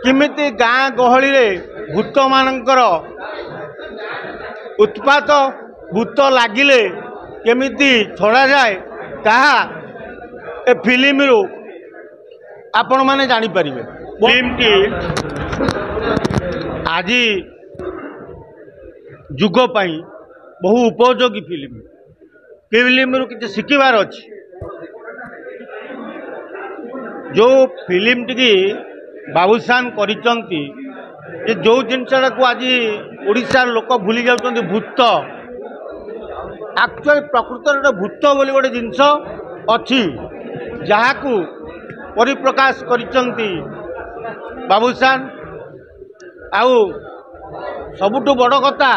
किमिति गाँ गहली रे भूत मानकर उत्पात भूत लगिले केमिति छड़ा जाए कहा ए फिल्म रू आपण माने जानी परिबे। फिल्म टी आज जुग पाई बहु उपयोगी फिल्म रू किसी शिखबार अच्छी जो फिल्म टी बाबूसान करिचंती जो जिनसा को आज ओडिशार लोक भूली जाउछंती भूत एक्चुअली प्रकृत भूत बोली गोटे जिनस अच्छी जहाँ को परिप्रकाश करिचंती बाबूसान आउ सबुठु बड़ कथा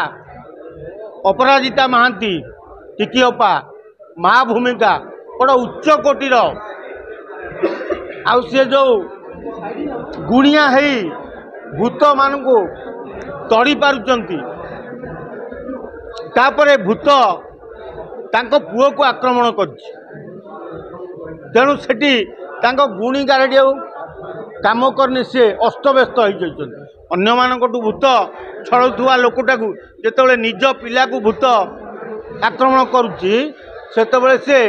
अपराजिता महांती टिकी अपा माँ भूमिका बड़ा उच्च कोटीर आउ सी जो गुणिया है भूत मान को तड़ी पारुचंती तापरे भूत तांको पुओ को आक्रमण करछि तेणु सेठी तांको गुणी गारडी काम करने से अस्तव्यस्त हो जाइछन्ति अन्य मानकटू भूत छळुथुवा लोकटाकू जेतेबेले निज पिला को भूत आक्रमण करुछि सेतेबेले से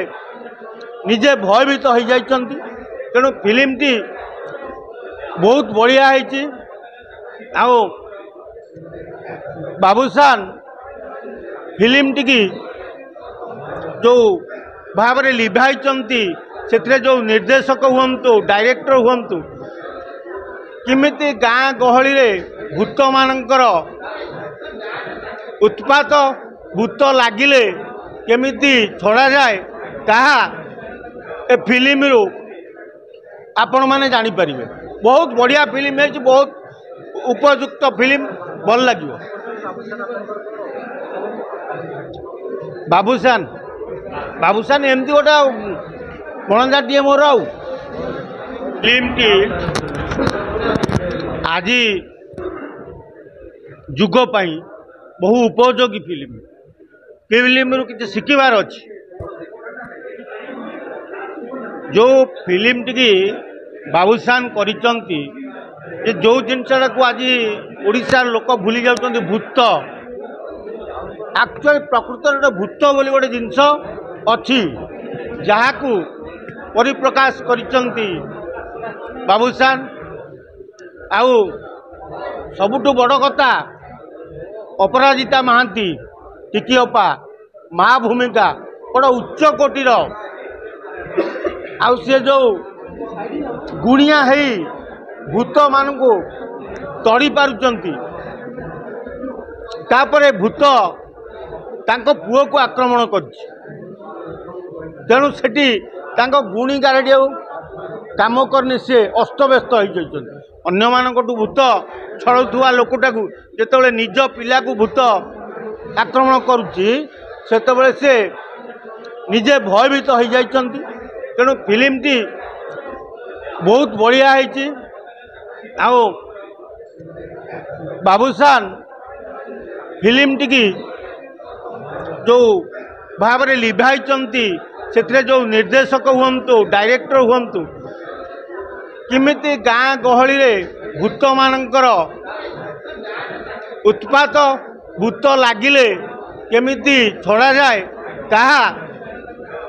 निजे भयभीत हो जाइछन्ति तेणु फिल्म टी बहुत बढ़िया है आओ बाबूसान फिल्म टी जो भाव में लिभाई से जो निर्देशक हुंतु डायरेक्टर हुंतु किमिति गाँ गहली रे भूत मानकर उत्पात भूत लगिले केमिति छड़ा जाए कहा ए फिल्म रू आपण माने जानी परिबे। बहुत बढ़िया फिल्म है बहुत उपयुक्त फिल्म भल लगे। बाबूसान बाबूसान एमती गोटे भणजा टीए मोर आउ फिल्म टी आज जुग पाई बहु उपयोगी फिल्म रू किसी शिखबार अच्छी जो फिल्म टी बाबूसान करिचंती जो जिनसा को आज ओडिशार लोक भूली जाउछंती भूत एक्चुअली प्रकृत भूत बोली गोटे जिनस अच्छी जहाँ को परिप्रकाश करिचंती बाबूसान आउ सबुठु बड़ कथा अपराजिता महांती टिकी अपा माँ भूमिका बड़ा उच्च कोटीर आउ सी जो गुणिया है भूत मान को तड़ी पारुचंती तापरे भूत तांको पुओ को आक्रमण करछि तेणु सेठी तांको गुणी गारडी काम करने से अस्तव्यस्त हो जाइछन्ति अन्य मानकटू भूत छळुथुवा लोकटाकू जेतेबेले निज पिला को भूत आक्रमण करुछि सेतेबेले से निजे भयभीत हो जाइछन्ति तेणु फिल्म टी बहुत बढ़िया है आओ बाबूसान फिल्म टी जो भाव में लिभाई से जो निर्देशक हुंतु डायरेक्टर हुंतु किमिति गाँ गहली रे भूत मानकर उत्पात भूत लगिले केमिति छड़ा जाए कहा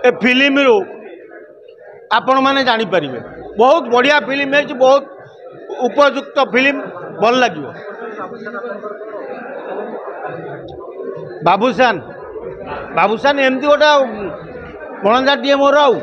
ए फिल्म रू आपण माने जानी परिबे। बहुत बढ़िया फिल्म है बहुत उपयुक्त फिल्म भल लगे। बाबूसान बाबूसान एमती गोटे भणजा टीए मोर आउ